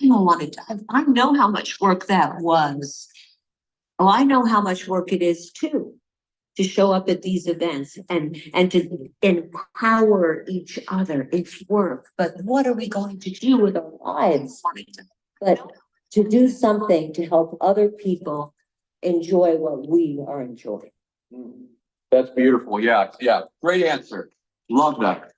I don't want to, I know how much work that was. Oh, I know how much work it is too, to show up at these events and to empower each other. It's work, but what are we going to do with our lives? But to do something to help other people enjoy what we are enjoying. That's beautiful. Yeah, yeah. Great answer. Love that.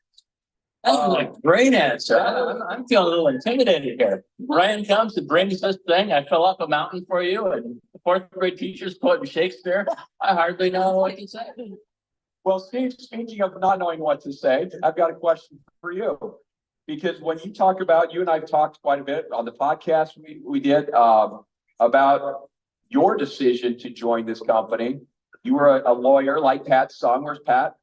That was a great answer. I'm feeling a little intimidated here. Ryan comes and brings this thing. I fill up a mountain for you, and the fourth grade teacher's quoting Shakespeare. I hardly know what to say. Well, Steve, speaking of not knowing what to say, I've got a question for you. Because when you talk about, you and I've talked quite a bit on the podcast we did about your decision to join this company. You were a lawyer like Pat Sung. Where's Pat?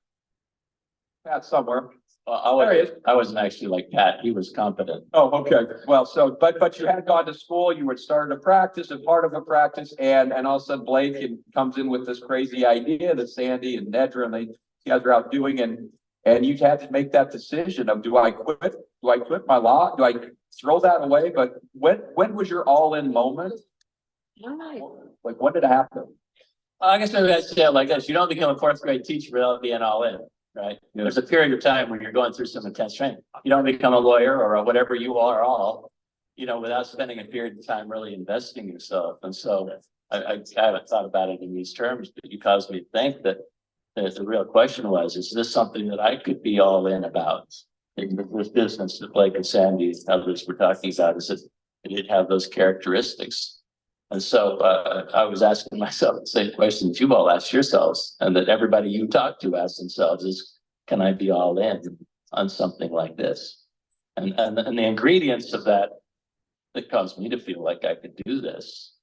Pat somewhere. I wasn't actually like Pat. He was competent. Oh, okay. Well, so but you had gone to school. You had started a practice, a part of a practice, and all of a sudden Blake comes in with this crazy idea that Sandie and Nedra and you guys are out doing, and you had to make that decision of do I quit? Do I quit my law? Do I throw that away? But when was your all-in moment? Like when did it happen? I guess maybe I'd say it like this. You don't become a fourth grade teacher without being all in. Right. Yeah. There's a period of time when you're going through some intense training. You don't become a lawyer or whatever you are all, without spending a period of time really investing yourself. And so I haven't thought about it in these terms, but you caused me to think that the real question was, is this something that I could be all in about? This business that Blake and Sandie and others were talking about, is that it have those characteristics. And so I was asking myself the same questions you've all asked yourselves, and that everybody you talk to asks themselves is, can I be all in on something like this? And the ingredients of that caused me to feel like I could do this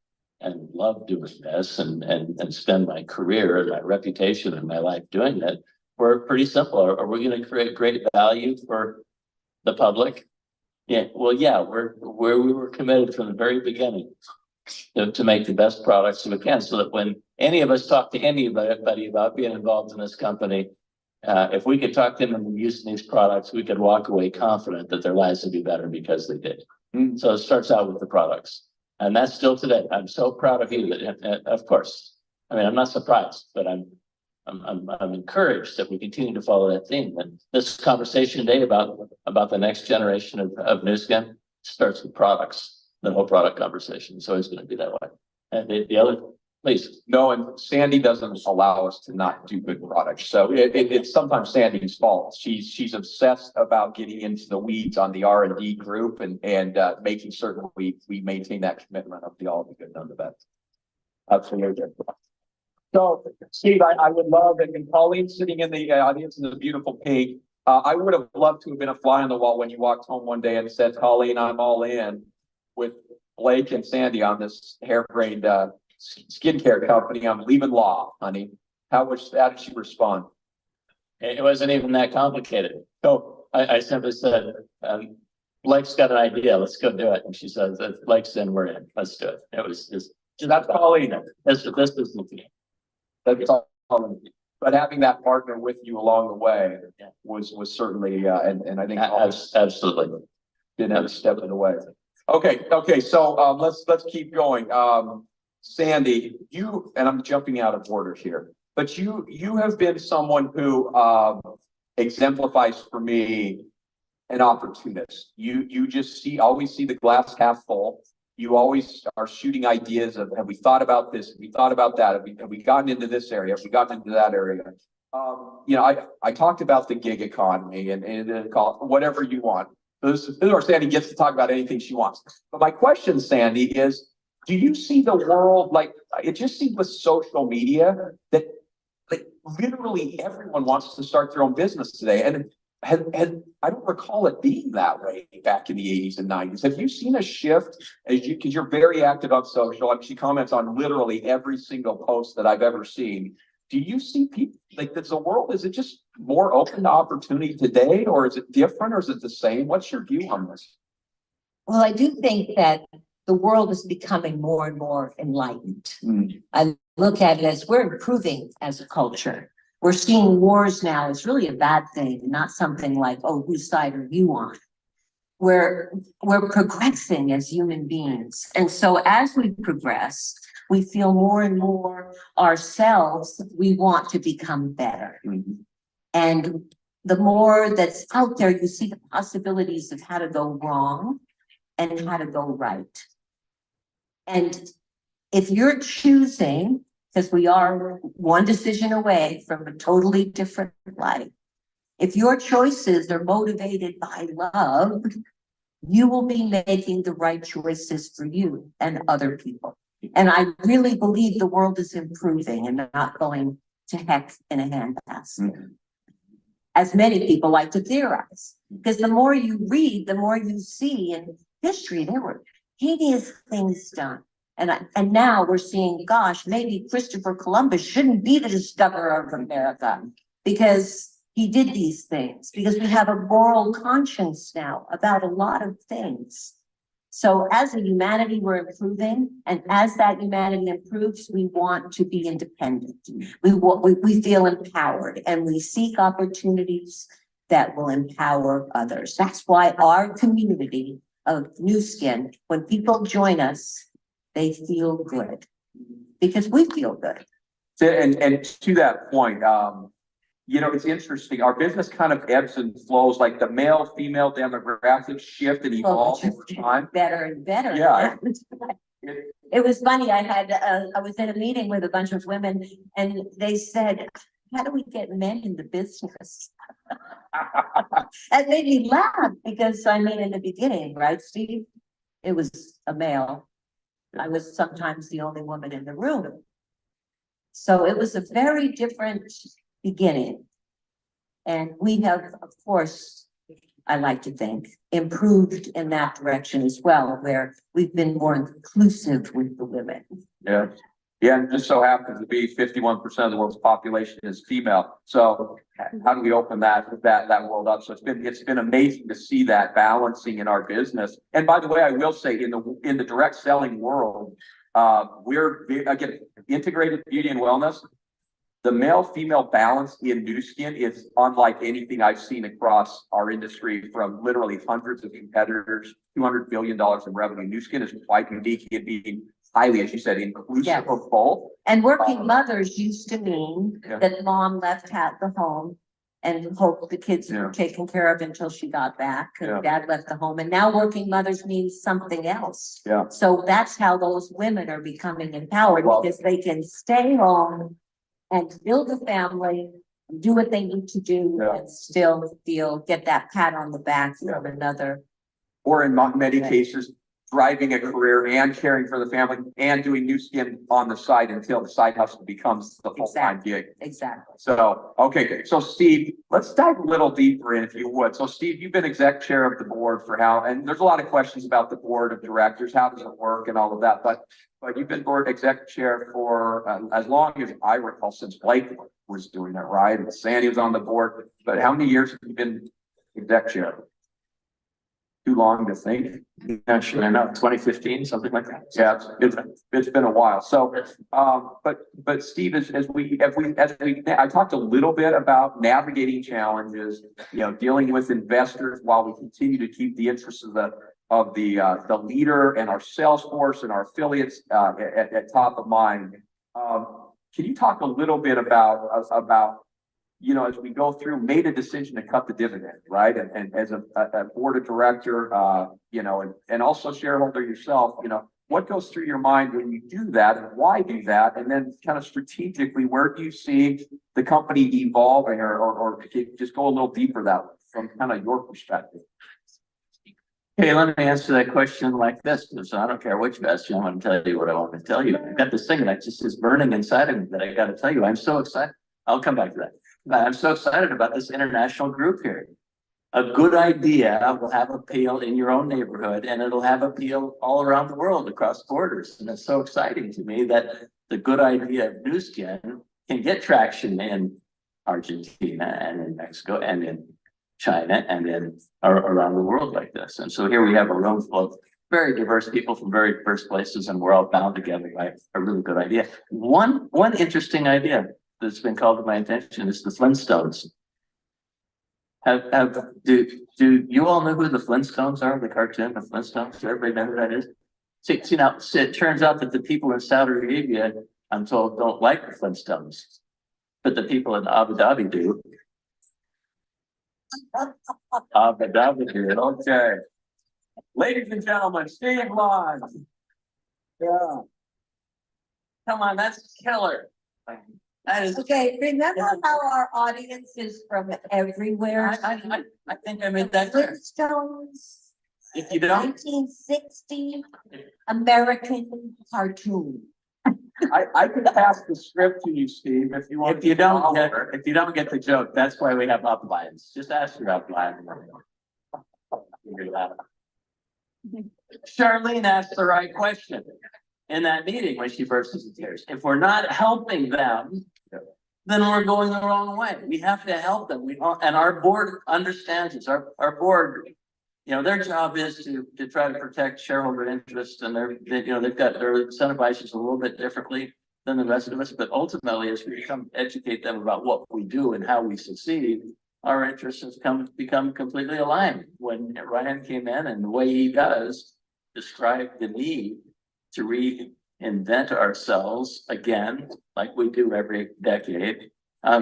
and love doing this and spend my career and my reputation and my life doing it were pretty simple. Are we going to create great value for the public? Yeah, well, yeah, we were committed from the very beginning to make the best products we can, so that when any of us talk to anybody about being involved in this company, if we could talk them into using these products, we could walk away confident that their lives would be better because they did. So it starts out with the products, and that's still today. I'm so proud of you that, of course, I mean, I'm not surprised, but I'm encouraged that we continue to follow that theme. And this conversation today about the next generation of Nu Skin starts with products. The whole product conversation is always going to be that way. And the other, please. No, and Sandie doesn't allow us to not do good products. So it's sometimes Sandie's fault. She's obsessed about getting into the weeds on the R&D group and making certain we maintain that commitment of the all the good, none of the bad. Absolutely. So, Steve, I would love, and Colleen sitting in the audience is a beautiful pig. I would have loved to have been a fly on the wall when you walked home one day and said, Colleen, I'm all in with Blake and Sandie on this harebrained skincare company. I'm leaving law, honey. How did she respond? It wasn't even that complicated. So I simply said, Blake's got an idea. Let's go do it. And she says, if Blake's in, we're in. Let's do it. It was just that's Colleen. This was the thing. That's all. But having that partner with you along the way was certainly and I think absolutely didn't have a step in the way. Okay. So let's keep going. Sandie, you, and I'm jumping out of order here, but you have been someone who exemplifies for me an opportunist. You just always see the glass half full. You always are shooting ideas of, have we thought about this? Have we thought about that? Have we gotten into this area? Have we gotten into that area? I talked about the gig economy and call it whatever you want. This is where Sandie gets to talk about anything she wants. But my question, Sandie, is, do you see the world like it just seems with social media that like literally everyone wants to start their own business today? And I don't recall it being that way back in the 80s and 90s. Have you seen a shift because you're very active on social? I mean, she comments on literally every single post that I've ever seen. Do you see people like that's the world? Is it just more open to opportunity today, or is it different, or is it the same? What's your view on this? Well, I do think that the world is becoming more and more enlightened. I look at it as we're improving as a culture. We're seeing wars now as really a bad thing, not something like, oh, whose side are you on? we're progressing as human beings. And so as we progress, we feel more and more ourselves, we want to become better. And the more that's out there, you see the possibilities of how to go wrong and how to go right. And if you're choosing, because we are one decision away from a totally different life, if your choices are motivated by love, you will be making the right choices for you and other people. And I really believe the world is improving and not going to heck in a handbasket, as many people like to theorize. Because the more you read, the more you see in history, there were hideous things done. And now we're seeing, gosh, maybe Christopher Columbus shouldn't be the discoverer of America because he did these things, because we have a moral conscience now about a lot of things. So as a humanity, we're improving, and as that humanity improves, we want to be independent. We feel empowered, and we seek opportunities that will empower others. That's why our community of New Skin, when people join us, they feel good because we feel good. And to that point, you know, it's interesting. Our business kind of ebbs and flows, like the male, female demographics shift and evolve over time. Better and better. Yeah. It was funny. I was in a meeting with a bunch of women and they said, how do we get men in the business? That made me laugh because I mean, in the beginning, right, Steve? It was a male. I was sometimes the only woman in the room. So it was a very different beginning. And we have, of course, I like to think, improved in that direction as well, where we've been more inclusive with the women. Yeah. Yeah, and just so happens to be 51% of the world's population is female. So how do we open that world up? So it's been amazing to see that balancing in our business. And by the way, I will say in the direct selling world, we're again integrated beauty and wellness. The male-female balance in New Skin is unlike anything I've seen across our industry, from literally hundreds of competitors, $200 billion in revenue. New Skin is quite unique in being highly, as you said, inclusive of both. And working mothers used to mean Yeah. that mom left the home and hoped the kids Yeah. were taken care of until she got back, and Yeah. dad left the home. And now working mothers means something else. Yeah. So that's how those women are becoming empowered, because they can stay home and build a family, do what they need to do, Yeah. and still get that pat on the back from another. Or in many cases, driving a career and caring for the family and doing New Skin on the side until the side hustle becomes the full-time gig. Exactly. So, okay, so Steve, let's dive a little deeper in, if you would. So Steve, you've been exec chair of the board for and there's a lot of questions about the board of directors, how does it work and all of that, but you've been board exec chair for as long as I recall, since Blake was doing it, right? And Sandie was on the board, but how many years have you been exec chair? Too long to think. Actually, I know, 2015, something like that. Yeah, it's been a while. So, but Steve, I talked a little bit about navigating challenges, you know, dealing with investors while we continue to keep the interests of the leader and our sales force and our affiliates at top of mind. Can you talk a little bit about you know, as we go through, made a decision to cut the dividend, right? And as a board of director, you know, and also shareholder yourself, you know, what goes through your mind when you do that, and why do that? And then kind of strategically, where do you see the company evolving, or just go a little deeper from kind of your perspective? Okay, let me answer that question like this, because I don't care which best, I'm going to tell you what I want to tell you. I've got this thing that just is burning inside of me that I got to tell you. I'm so excited. I'll come back to that. I'm so excited about this international group here. A good idea will have appeal in your own neighborhood, and it'll have appeal all around the world across borders. And it's so exciting to me that the good idea of New Skin can get traction in Argentina and in Mexico and in China and in around the world like this. And so here we have a room full of very diverse people from very diverse places, and we're all bound together by a really good idea. One interesting idea that's been called to my attention is the Flintstones. Do you all know who the Flintstones are, the cartoon, the Flintstones? Do everybody know who that is? See now, it turns out that the people in Saudi Arabia, I'm told, don't like the Flintstones, but the people in Abu Dhabi do. Abu Dhabi do, okay. Ladies and gentlemen, Steve Lund. Yeah. Come on, that's killer. That is. Okay, remember how our audience is from everywhere? I think I made that clear. Flintstones, If you don't, 1960 American cartoon. I can pass the script to you, Steve, if you want. if you don't get the joke, that's why we have uplines. Just ask your upline. Figure it out. Charlene asked the right question in that meeting when she burst into tears. If we're not helping them, then we're going the wrong way. We have to help them. And our board understands this. Our board, their job is to try to protect shareholder interests, and they've got their incentivizers a little bit differently than the rest of us. But ultimately, as we educate them about what we do and how we succeed, our interests have become completely aligned. When Ryan came in, and the way he does describe the need to reinvent ourselves again, like we do every decade,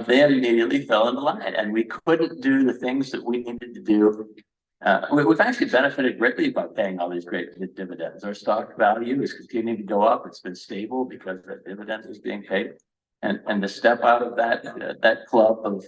they immediately fell into line, and we couldn't do the things that we needed to do. We've actually benefited greatly by paying all these great dividends. Our stock value is continuing to go up. It's been stable because the dividend is being paid, and to step out of that club of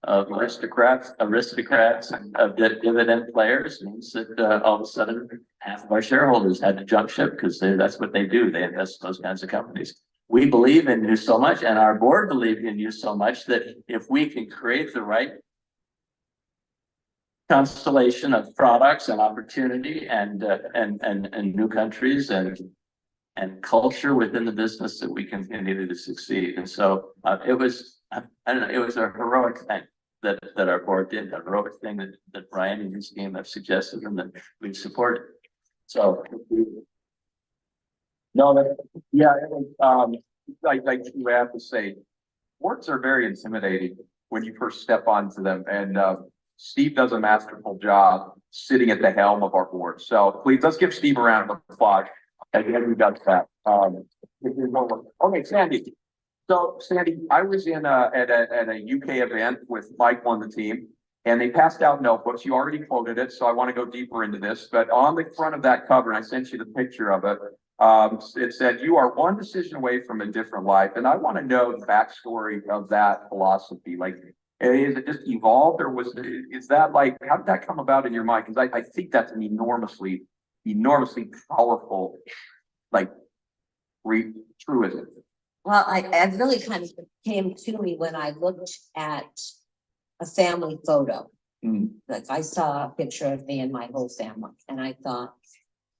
aristocrats of dividend players means that all of a sudden half of our shareholders had to jump ship, because that's what they do. They invest in those kinds of companies. We believe in you so much, and our board believed in you so much, that if we can create the right constellation of products and opportunity and new countries and culture within the business, that we can continue to succeed. And so it was, I don't know, it was a heroic thing that our board did, a heroic thing that Brian and his team have suggested and that we support. So No, yeah, it was, like you have to say, boards are very intimidating when you first step onto them, and Steve does a masterful job sitting at the helm of our board. So please, let's give Steve a round of applause. Again, we got that. Okay, Sandie. So Sandie, I was at a UK event with Michael and the team, and they passed out notebooks. You already quoted it, so I want to go deeper into this. But on the front of that cover, and I sent you the picture of it, it said, "You are one decision away from a different life." And I want to know the backstory of that philosophy. Like, is it just evolved, or is that like, how did that come about in your mind? Because I think that's an enormously powerful, like, truism. Well, I really kind of came to me when I looked at a family photo. Like, I saw a picture of me and my whole family, and I thought,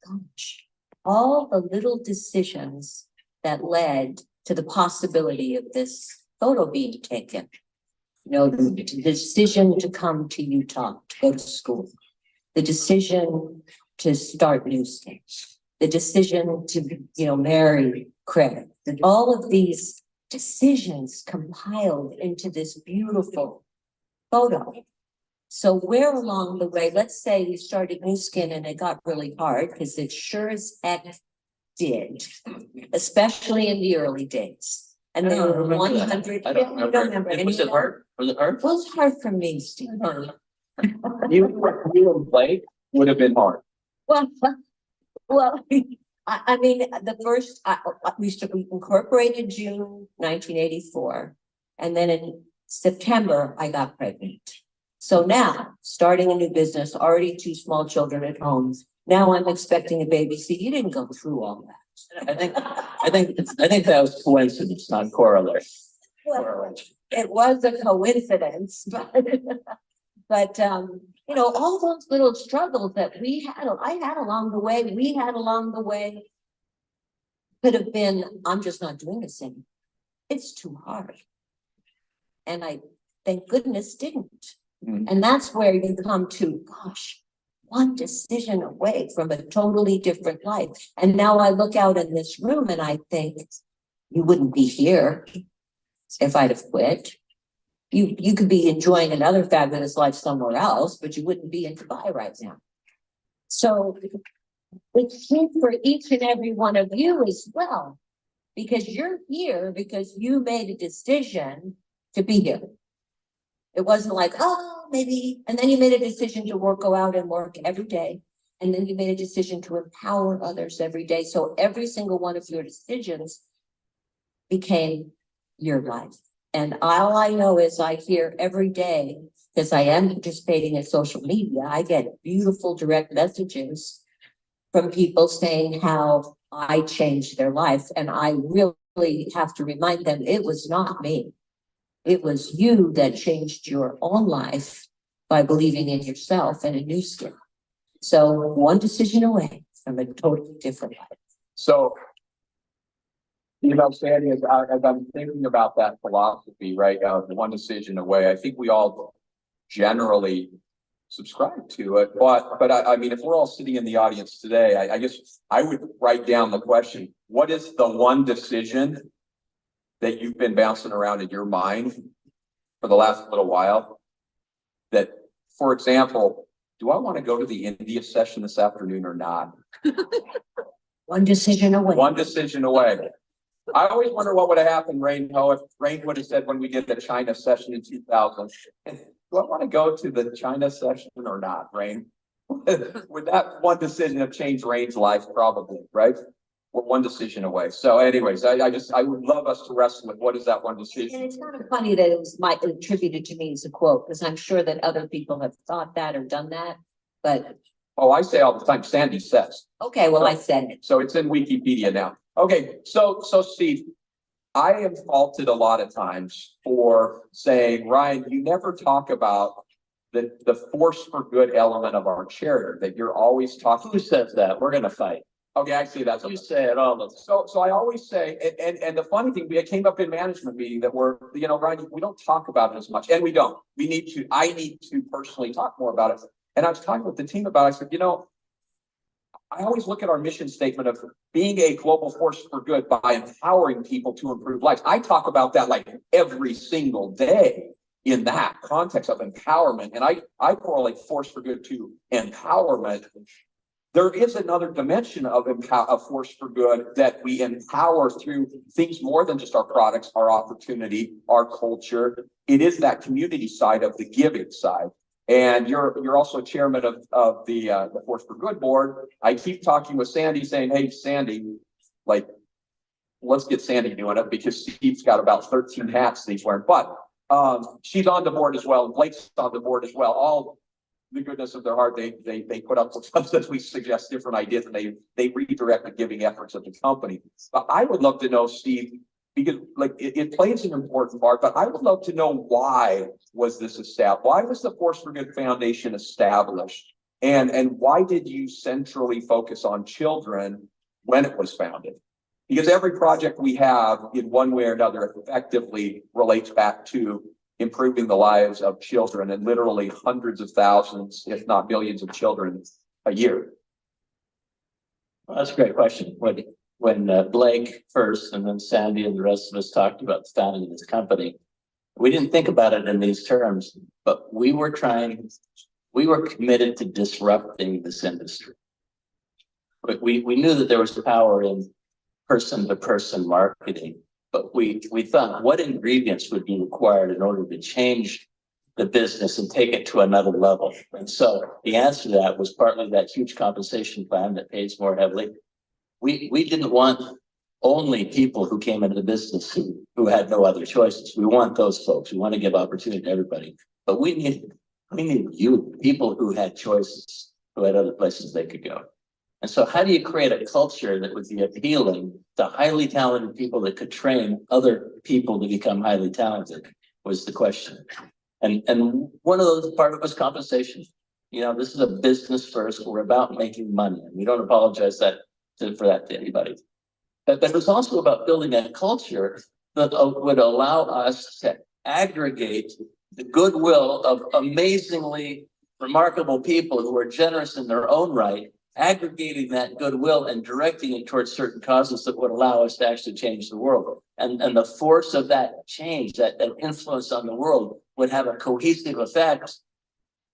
gosh, all the little decisions that led to the possibility of this photo being taken. The decision to come to Utah to go to school, the decision to start newsstands, the decision to, marry Craig, that all of these decisions compiled into this beautiful photo. So where along the way, let's say you started New Skin and it got really hard, because it sure as heck did, especially in the early days. And there were 100. I don't remember. Was it hard? Was it hard? Well, it's hard for me, Steve. You and Blake would have been hard. Well, I mean, the first, we incorporated June 1984, and then in September, I got pregnant. So now, starting a new business, already 2 small children at home. Now I'm expecting a baby. See, you didn't go through all that. I think that was coincidence, not correlation. Well, it was a coincidence, but all those little struggles that I had along the way, we had along the way, could have been, I'm just not doing this anymore. It's too hard. And I, thank goodness, didn't. And that's where you come to, gosh, one decision away from a totally different life. And now I look out in this room and I think, you wouldn't be here if I'd have quit. You could be enjoying another fabulous life somewhere else, but you wouldn't be in Dubai right now. So it's true for each and every one of you as well, because you're here because you made a decision to be here. It wasn't like, oh, maybe, and then you made a decision to go out and work every day. And then you made a decision to empower others every day. So every single one of your decisions became your life. And all I know is I hear every day, because I am participating in social media, I get beautiful direct messages from people saying how I changed their life. And I really have to remind them it was not me. It was you that changed your own life by believing in yourself and a new skill. So one decision away from a totally different life. So, Sandie, as I'm thinking about that philosophy, right, one decision away, I think we all generally subscribe to it. But I mean, if we're all sitting in the audience today, I guess I would write down the question: what is the one decision that you've been bouncing around in your mind for the last little while? That, for example, do I want to go to the India session this afternoon or not? One decision away. One decision away. I always wonder what would have happened, Rain, if Rain would have said when we did the China session in 2000, do I want to go to the China session or not, Rain? Would that one decision have changed Rain's life? Probably, right? We're one decision away. So anyways, I would love us to wrestle with what is that one decision. And it's kind of funny that it was attributed to me as a quote, because I'm sure that other people have thought that or done that, but. Oh, I say all the time, Sandie says. Okay, well, I said it. So it's in Wikipedia now. Okay, so Steve, I am faulted a lot of times for saying, Ryan, you never talk about the force for good element of our charity, that you're always talking. Who says that? We're gonna fight. Okay, I see that. You say it all the time. So I always say, and the funny thing, it came up in management meeting that Ryan, we don't talk about it as much, and we don't. I need to personally talk more about it. And I was talking with the team about it. I said, I always look at our mission statement of being a global force for good by empowering people to improve lives. I talk about that like every single day in that context of empowerment. And I correlate force for good to empowerment. There is another dimension of force for good that we empower through things more than just our products, our opportunity, our culture. It is that community side of the giving side. And you're also chairman of the Force for Good board. I keep talking with Sandie saying, hey, Sandie, like, let's get Sandie doing it, because Steve's got about 13 hats that he's wearing. But she's on the board as well. Blake's on the board as well. All the goodness of their heart, they put up with us as we suggest different ideas, and they redirect the giving efforts of the company. But I would love to know, Steve, because like it plays an important part, but I would love to know, why was this established? Why was the Force for Good Foundation established? And why did you centrally focus on children when it was founded? Because every project we have in one way or another effectively relates back to improving the lives of children, and literally hundreds of thousands, if not millions of children a year. Well, that's a great question. When Blake first, and then Sandie and the rest of us talked about the founding of this company, we didn't think about it in these terms, but we were committed to disrupting this industry. But we knew that there was power in person-to-person marketing, but we thought, what ingredients would be required in order to change the business and take it to another level? And so the answer to that was partly that huge compensation plan that pays more heavily. We didn't want only people who came into the business who had no other choices. We want those folks. We want to give opportunity to everybody. But we need you, people who had choices, who had other places they could go. And so how do you create a culture that would be appealing to highly talented people that could train other people to become highly talented, was the question. And one of those part of it was compensation. This is a business first. We're about making money, and we don't apologize for that to anybody. But it was also about building a culture that would allow us to aggregate the goodwill of amazingly remarkable people who are generous in their own right, aggregating that goodwill and directing it towards certain causes that would allow us to actually change the world. And the force of that change, that influence on the world, would have a cohesive effect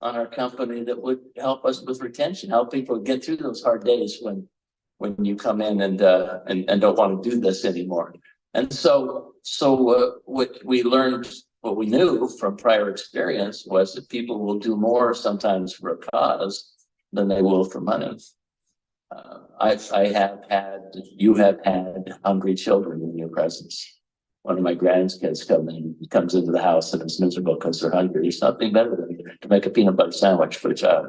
on our company that would help us with retention, help people get through those hard days when you come in and don't want to do this anymore. And so what we learned, what we knew from prior experience was that people will do more sometimes for a cause than they will for money. You have had hungry children in your presence. One of my grandkids comes into the house and is miserable because they're hungry. There's nothing better than to make a peanut butter sandwich for a child.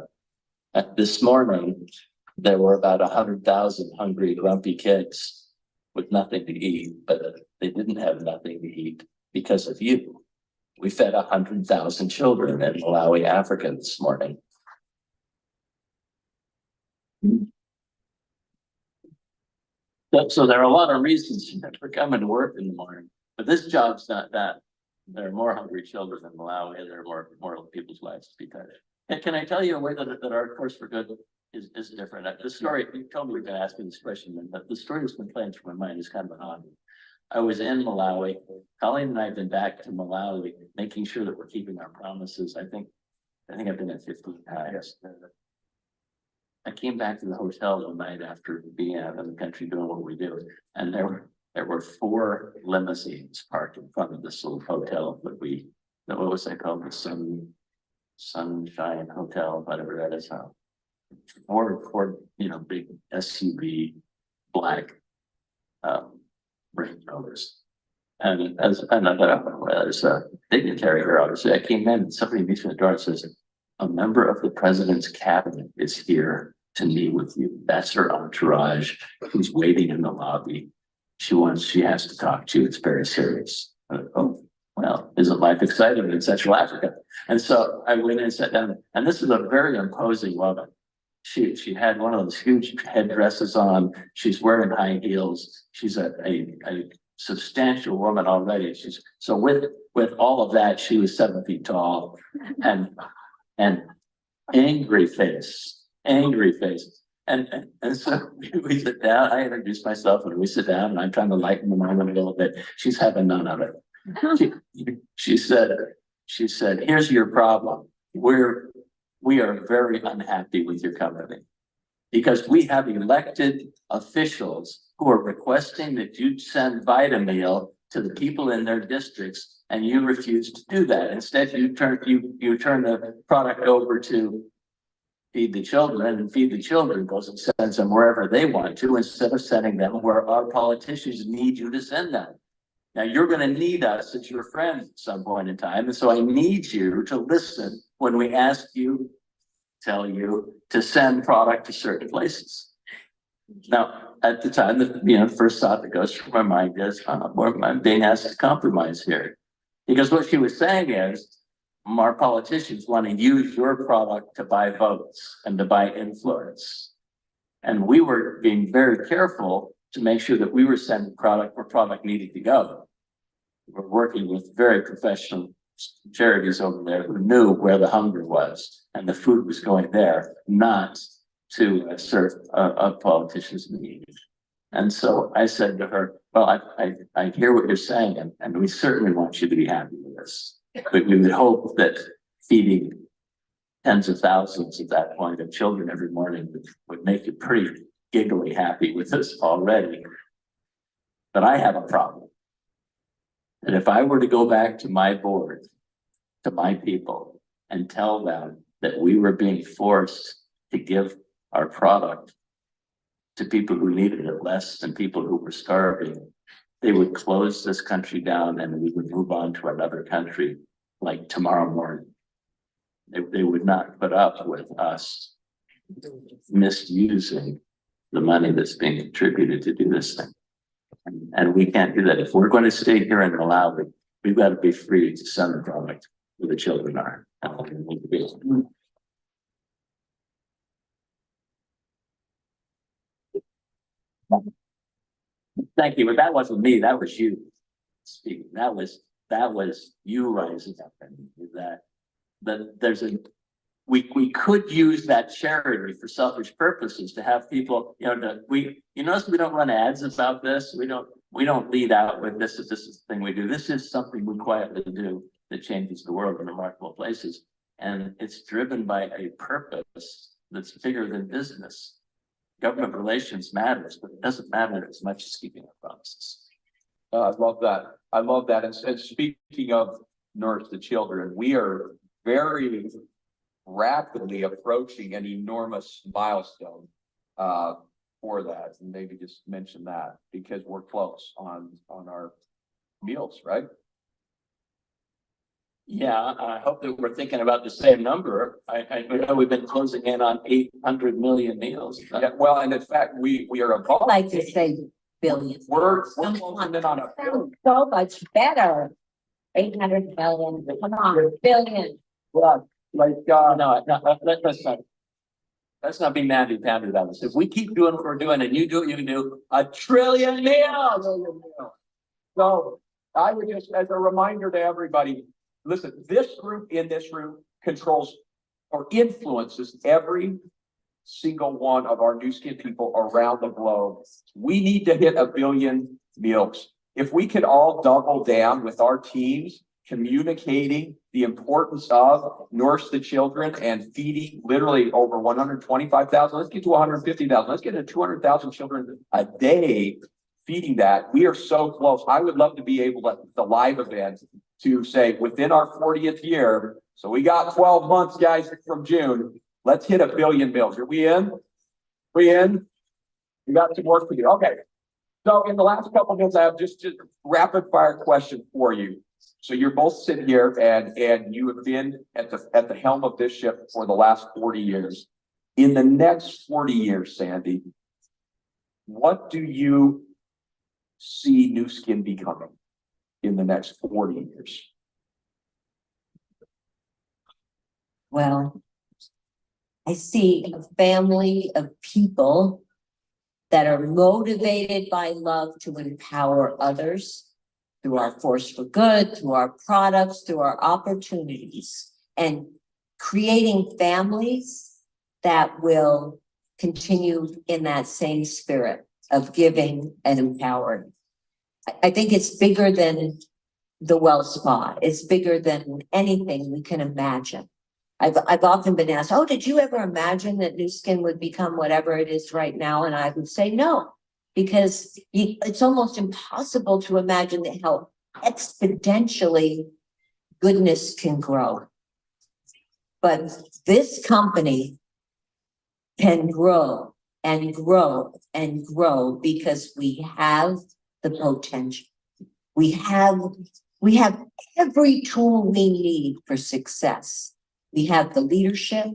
This morning, there were about 100,000 hungry, grumpy kids with nothing to eat, but they didn't have nothing to eat because of you. We fed 100,000 children in Malawi, Africa this morning. So there are a lot of reasons for coming to work in the morning, but this job's not that. There are more hungry children in Malawi, and there are more people's lives to be touched. And can I tell you a way that our course for good is different? The story, you told me you were going to ask me this question, but the story that's been playing through my mind is kind of an odd one. I was in Malawi. Colleen and I have been back to Malawi, making sure that we're keeping our promises. I think I've been at 15 times. I came back to the hotel one night after being out in the country doing what we do, and there were 4 limousines parked in front of this little hotel what was that called? The Sunshine Hotel, whatever that is. Four, big SUV, black, Range Rovers. And I thought, well, there's a dignitary here, obviously. I came in and somebody meets me at the door and says, a member of the president's cabinet is here to meet with you. That's her entourage who's waiting in the lobby. She has to talk to you. It's very serious. Oh, well, isn't life exciting in Central Africa? And so I went and sat down, and this is a very imposing woman. She had one of those huge headdresses on. She's wearing high heels. She's a substantial woman already. So with all of that, she was 7 feet tall and angry face. And so we sit down. I introduced myself and we sit down and I'm trying to lighten the moment a little bit. She's having none of it. She said, here's your problem. We are very unhappy with your company because we have elected officials who are requesting that you send Vitameal to the people in their districts, and you refuse to do that. Instead, you turn the product over to Feed the Children, and Feed the Children goes and sends them wherever they want to, instead of sending them where our politicians need you to send them. Now, you're going to need us as your friends at some point in time, and so I need you to listen when we tell you to send product to certain places. Now, at the time, the first thought that goes through my mind is, I'm being asked to compromise here. Because what she was saying is, our politicians want to use your product to buy votes and to buy influence. And we were being very careful to make sure that we were sending product where product needed to go. We're working with very professional charities over there who knew where the hunger was and the food was going there, not to serve a politician's need. And so I said to her, well, I hear what you're saying, and we certainly want you to be happy with this. But we would hope that feeding tens of thousands at that point of children every morning would make you pretty giggly happy with this already. But I have a problem. And if I were to go back to my board, to my people, and tell them that we were being forced to give our product to people who needed it less than people who were starving, they would close this country down and we would move on to another country like tomorrow morning. They would not put up with us misusing the money that's being contributed to do this thing. And we can't do that. If we're going to stay here in Malawi, we've got to be free to send the product where the children are. Thank you, but that wasn't me. That was you speaking. That was you rising up and that we could use that charity for selfish purposes to have people, you notice we don't run ads about this. We don't lead out with this is the thing we do. This is something we quietly do that changes the world in remarkable places. And it's driven by a purpose that's bigger than business. Government relations matters, but it doesn't matter as much as keeping our promises. I love that. I love that. And speaking of Nourish the Children, we are very rapidly approaching an enormous milestone for that. And maybe just mention that because we're close on our meals, right? Yeah, I hope that we're thinking about the same number. I know we've been closing in on 800 million meals. Yeah, well, and in fact, we are above. I like to say billion. We're closing in on a billion. So much better. 800 million, come on, billion. Well, like, No, let's not be mandy-pandy about this. If we keep doing what we're doing and you do what you can do, 1 trillion meals. So I would just, as a reminder to everybody, listen, this group in this room controls or influences every single one of our New Skin people around the globe. We need to hit 1 billion meals. If we could all double down with our teams, communicating the importance of Nourish the Children and feeding literally over 125,000, let's get to 150,000, let's get to 200,000 children a day feeding that. We are so close. I would love to be able to, the live event, to say within our 40th year, so we got 12 months, guys, from June, let's hit 1 billion meals. Are we in? We in? We got some work to do. Okay. So in the last couple of minutes, I have just rapid fire question for you. So you're both sitting here and you have been at the helm of this ship for the last 40 years. In the next 40 years, Sandie, what do you see New Skin becoming in the next 40 years? Well, I see a family of people that are motivated by love to empower others through our force for good, through our products, through our opportunities, and creating families that will continue in that same spirit of giving and empowering. I think it's bigger than the well spa. It's bigger than anything we can imagine. I've often been asked, oh, did you ever imagine that New Skin would become whatever it is right now? And I would say no, because it's almost impossible to imagine how exponentially goodness can grow. But this company can grow and grow and grow because we have the potential. We have every tool we need for success. We have the leadership,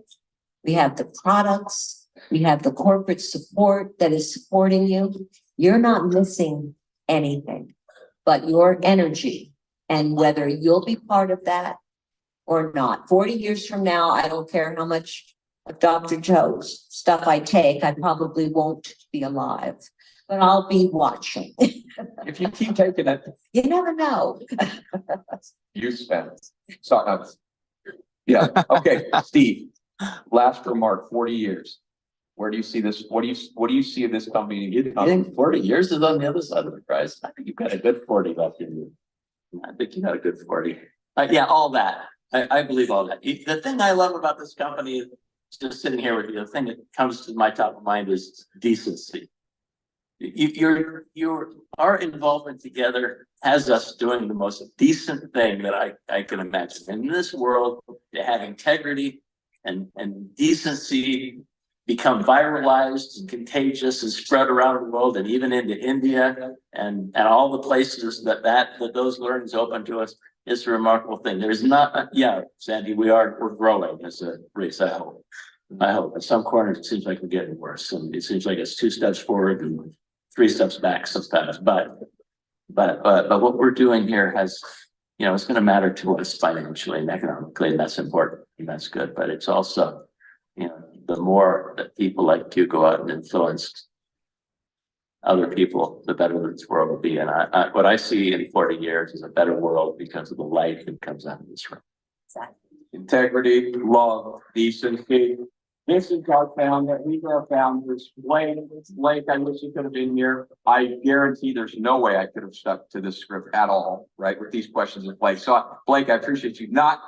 we have the products, we have the corporate support that is supporting you. You're not missing anything but your energy and whether you'll be part of that or not. 40 years from now, I don't care how much of Dr. Joe's stuff I take, I probably won't be alive, but I'll be watching. If you keep taking it, You never know. you spend. So, yeah. Okay, Steve. Last remark. 40 years. Where do you see this? What do you see this company? You think 40 years is on the other side of the prize? I think you've got a good 40 left in you. I think you got a good 40. Yeah, all that. I believe all that. The thing I love about this company, just sitting here with you, the thing that comes to my top of mind is decency. Our involvement together has us doing the most decent thing that I can imagine. In this world, to have integrity and decency become viralized and contagious and spread around the world and even into India and all the places that those learnings open to us is a remarkable thing. There's not, yeah, Sandie, we're growing as a race. I hope. At some corners it seems like we're getting worse, and it seems like it's 2 steps forward and 3 steps back sometimes. But what we're doing here has, it's going to matter to us financially and economically, and that's important and that's good. But it's also, the more that people like you go out and influence other people, the better this world will be. And what I see in 40 years is a better world because of the light that comes out of this room. Integrity, love, decency. This is our founder, these are our founders, Blake, I wish you could have been here. I guarantee there's no way I could have stuck to this script at all, right, with these questions in place. So Blake, I appreciate you not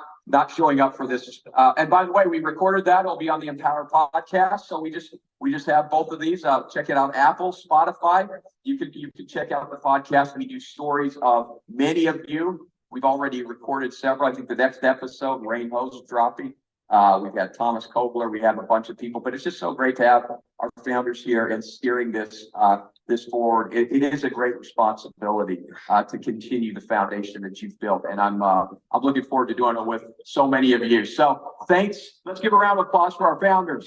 showing up for this. And by the way, we recorded that. It'll be on the Empower podcast. So we just have both of these. Check it out, Apple, Spotify. You can check out the podcast. We do stories of many of you. We've already recorded several. I think the next episode, Rain Hose dropping. We've got Thomas Kobler, we have a bunch of people, but it's just so great to have our founders here and steering this forward. It is a great responsibility to continue the foundation that you've built, and I'm looking forward to doing it with so many of you. So thanks. Let's give a round of applause for our founders.